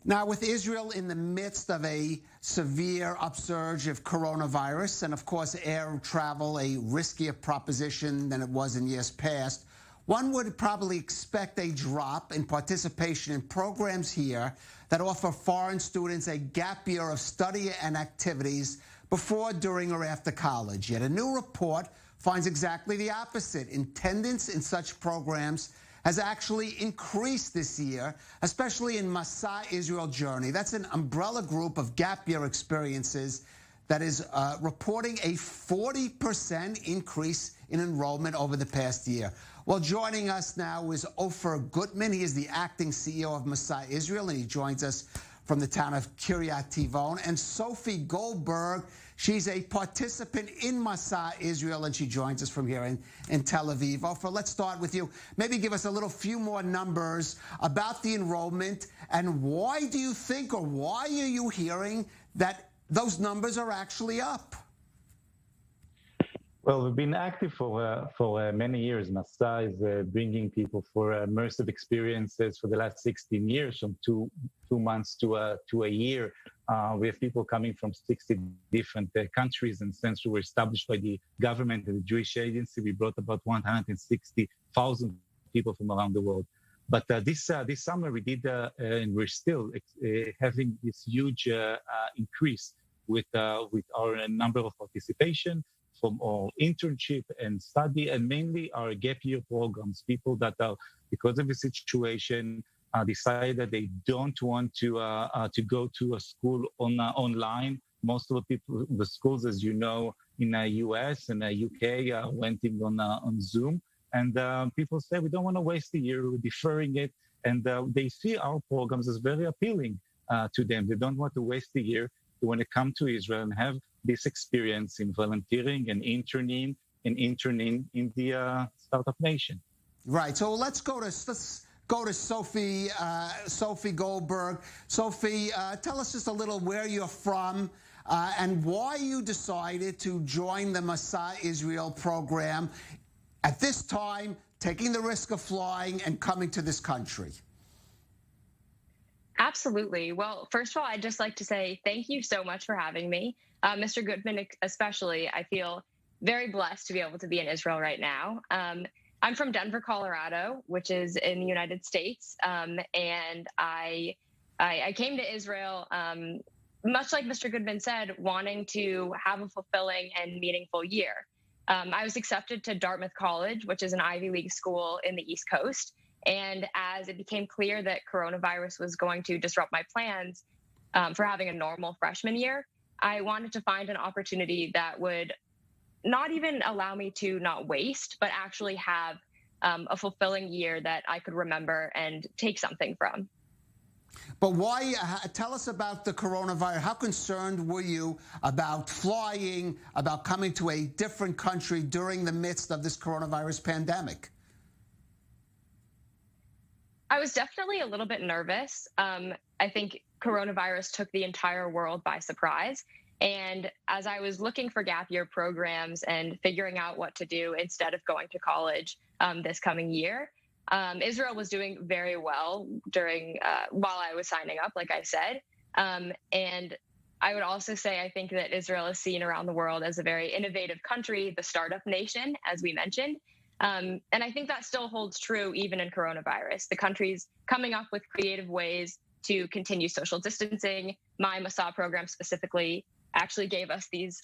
Now, with Israel in the midst of a severe upsurge of coronavirus, and of course air travel a riskier proposition than it was in years past, one would probably expect a drop in participation in programs here that offer foreign students a gap year of study and activities before, during, or after college. Yet a new report finds exactly the opposite. Attendance in such programs has actually increased this year, especially in Masa Israel Journey. That's an umbrella group of gap year experiences that is reporting a 40% increase in enrollment over the past year. Well, joining us now is Ofer Gutman. He is the acting CEO of Masa Israel, and he joins us from the town of Kiryat Tivon. And Sophie Goldberg, she's a participant in Masa Israel, and she joins us from here in Tel Aviv. Ofer, let's start with you. Maybe give us a few more numbers about the enrollment, and why do you think, or why are you hearing that those numbers are actually up? Well, we've been active for many years. Masa is bringing people for immersive experiences for the last 16 years, from two months to a year. We have people coming from 60 different countries, and since we were established by the government and the Jewish Agency, we brought about 160,000 people from around the world. But this summer we did, and we're still having this huge increase with our number of participation from our internship and study, and mainly our gap year programs. People that are, because of the situation, decide that they don't want to go to a school online. Most of the schools, as you know, in the US and the UK went in on Zoom. And people say, we don't want to waste a year, we're deferring it. And they see our programs as very appealing to them. They don't want to waste a year. They want to come to Israel and have this experience in volunteering and interning in the startup nation. Right. So let's go to Sophie, Sophie Goldberg. Sophie, tell us just a little where you're from and why you decided to join the Masa Israel program at this time, taking the risk of flying and coming to this country. Absolutely. Well, first of all, I'd just like to say thank you so much for having me. Mr. Gutman, especially, I feel very blessed to be able to be in Israel right now. I'm from Denver, Colorado, which is in the United States. And I came to Israel, much like Mr. Gutman said, wanting to have a fulfilling and meaningful year. I was accepted to Dartmouth College, which is an Ivy League school in the East Coast. And as it became clear that coronavirus was going to disrupt my plans for having a normal freshman year, I wanted to find an opportunity that would not even allow me to not waste, but actually have a fulfilling year that I could remember and take something from. But why, tell us about the coronavirus. How concerned were you about flying, about coming to a different country during the midst of this coronavirus pandemic? I was definitely a little bit nervous. I think coronavirus took the entire world by surprise. And as I was looking for gap year programs and figuring out what to do instead of going to college this coming year, Israel was doing very well during while I was signing up, like I said. And I would also say I think that Israel is seen around the world as a very innovative country, the startup nation, as we mentioned. And I think that still holds true even in coronavirus. The country's coming up with creative ways to continue social distancing. My Masa program specifically actually gave us these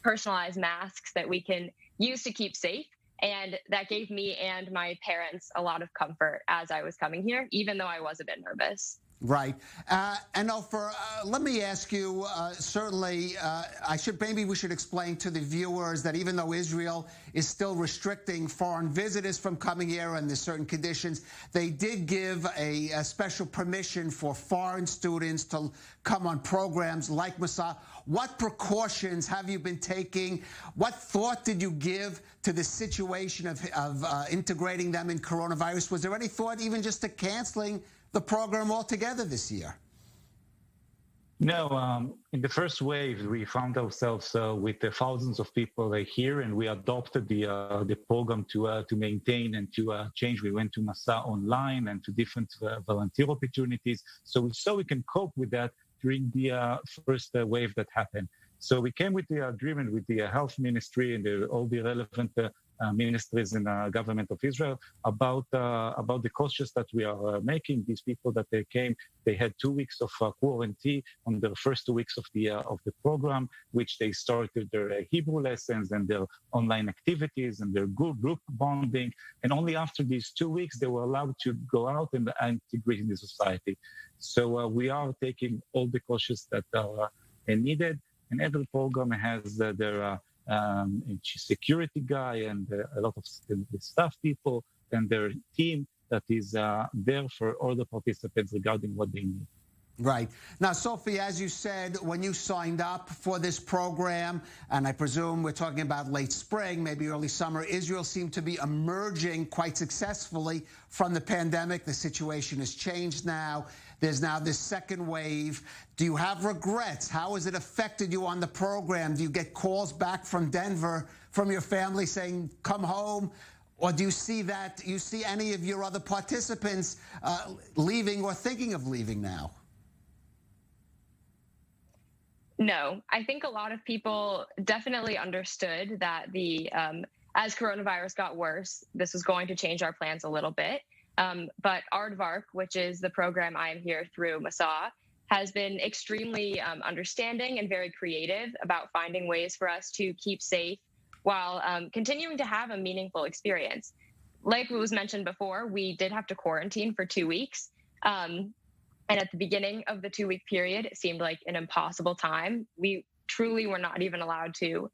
personalized masks that we can use to keep safe. And that gave me and my parents a lot of comfort as I was coming here, even though I was a bit nervous. Right. And Ofer, let me ask you, certainly, maybe we should explain to the viewers that even though Israel is still restricting foreign visitors from coming here under certain conditions, they did give a special permission for foreign students to come on programs like Masa. What precautions have you been taking? What thought did you give to the situation of integrating them in coronavirus? Was there any thought even just to canceling the program altogether this year? No, in the first wave, we found ourselves with thousands of people here, and we adopted the program to maintain and to change. We went to Masa online and to different volunteer opportunities, so we can cope with that during the first wave that happened. So we came with the agreement with the health ministry and all the relevant ministries in the government of Israel about the cautious that we are making. These people that they came, they had 2 weeks of quarantine on the first 2 weeks of the program, which they started their Hebrew lessons and their online activities and their group bonding. And only after these 2 weeks, they were allowed to go out and integrate in the society. So we are taking all the cautious that are needed. And every program has their security guy and a lot of staff people and their team that is there for all the participants regarding what they need. Right. Now, Sophie, as you said, when you signed up for this program, and I presume we're talking about late spring, maybe early summer, Israel seemed to be emerging quite successfully from the pandemic. The situation has changed now. There's now this second wave. Do you have regrets? How has it affected you on the program? Do you get calls back from Denver, from your family saying, come home? Or do you see any of your other participants leaving or thinking of leaving now? No, I think a lot of people definitely understood that as coronavirus got worse, this was going to change our plans a little bit. But Aardvark, which is the program I am here through Masa, has been extremely understanding and very creative about finding ways for us to keep safe while continuing to have a meaningful experience. Like was mentioned before, we did have to quarantine for 2 weeks. And at the beginning of the 2-week period, it seemed like an impossible time. We truly were not even allowed to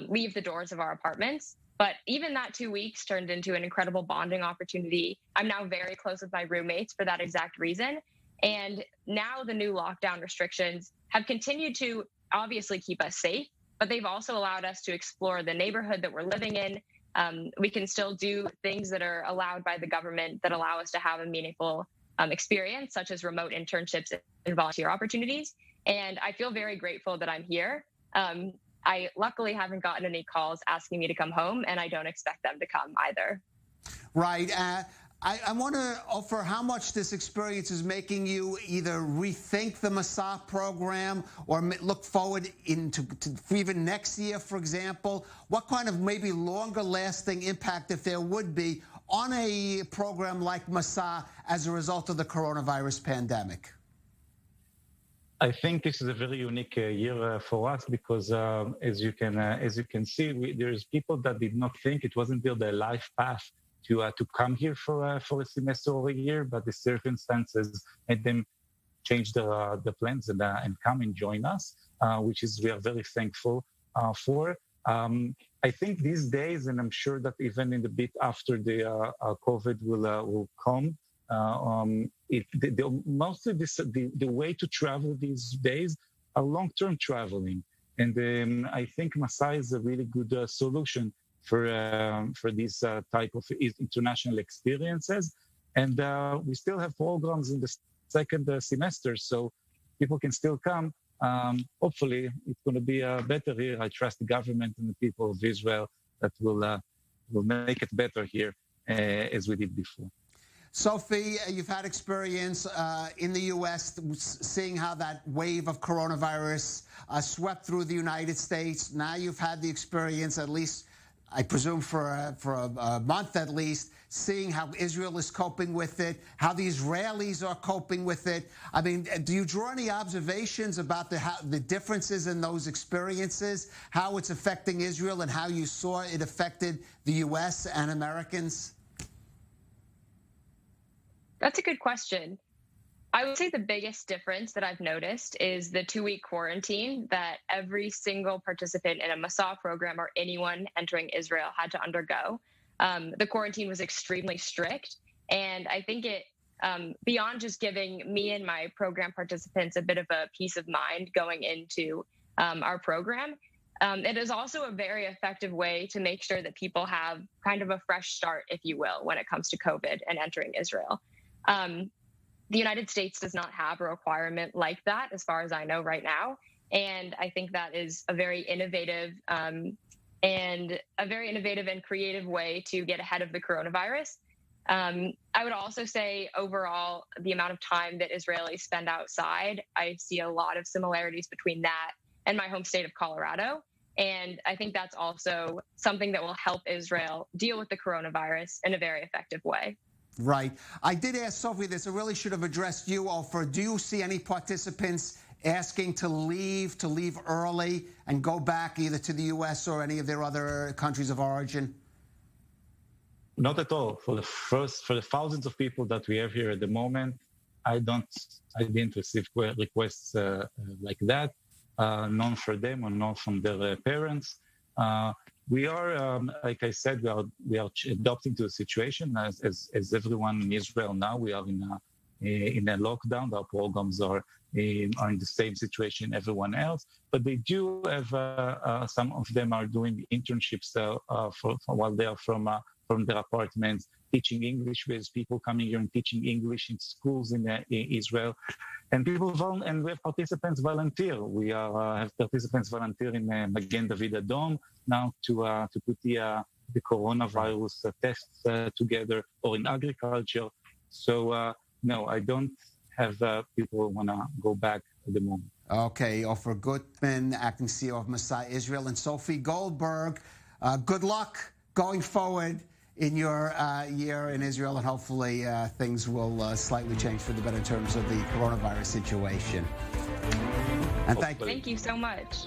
leave the doors of our apartments. But even that 2 weeks turned into an incredible bonding opportunity. I'm now very close with my roommates for that exact reason. And now the new lockdown restrictions have continued to obviously keep us safe, but they've also allowed us to explore the neighborhood that we're living in. We can still do things that are allowed by the government that allow us to have a meaningful experience, such as remote internships and volunteer opportunities. And I feel very grateful that I'm here. I luckily haven't gotten any calls asking me to come home, and I don't expect them to come either. Right. I want to offer how much this experience is making you either rethink the Masa program or look forward for even next year, for example. What kind of maybe longer lasting impact, if there would be, on a program like Masa as a result of the coronavirus pandemic? I think this is a very unique year for us because, as you can see, there's people that did not think it wasn't their life path to come here for a semester or a year, but the circumstances made them change the plans and come and join us, which we are very thankful for. I think these days, and I'm sure that even in the bit after the COVID will come, mostly the way to travel these days are long-term traveling, and I think Masa is a really good solution for these type of international experiences. And we still have programs in the second semester, so people can still come. Hopefully, it's going to be better here. I trust the government and the people of Israel that will make it better here as we did before. Sophie, you've had experience in the U.S. seeing how that wave of coronavirus swept through the United States. Now you've had the experience, at least, I presume for a month at least, seeing how Israel is coping with it, how the Israelis are coping with it. I mean, do you draw any observations about the differences in those experiences, how it's affecting Israel and how you saw it affected the U.S. and Americans? That's a good question. I would say the biggest difference that I've noticed is the 2-week quarantine that every single participant in a Masa program or anyone entering Israel had to undergo. The quarantine was extremely strict, and I think it, beyond just giving me and my program participants a bit of a peace of mind going into our program, it is also a very effective way to make sure that people have kind of a fresh start, if you will, when it comes to COVID and entering Israel. the United States does not have a requirement like that, as far as I know right now. And I think that is a very innovative and creative way to get ahead of the coronavirus. I would also say overall, the amount of time that Israelis spend outside, I see a lot of similarities between that and my home state of Colorado. And I think that's also something that will help Israel deal with the coronavirus in a very effective way. Right. I did ask Sophie this. I really should have addressed you, Ofer. Do you see any participants asking to leave early and go back either to the U.S. or any of their other countries of origin? Not at all. For the thousands of people that we have here at the moment, I didn't receive requests like that. None for them or none from their parents. We are, like I said, we are adapting to the situation as everyone in Israel now. We are in a lockdown. Our programs are in the same situation everyone else, but they do have some of them are doing internships for while they are from their apartments, teaching English with people coming here and teaching English in schools in Israel. And and we have participants volunteer. We have participants volunteer in Magen David Adom now to put the coronavirus tests together, or in agriculture. So no, I don't have people who want to go back at the moment. Okay, Ofer Gutman, acting CEO of Masa Israel, and Sophie Goldberg. Good luck going forward in your year in Israel, and hopefully things will slightly change for the better in terms of the coronavirus situation. And thank you so much.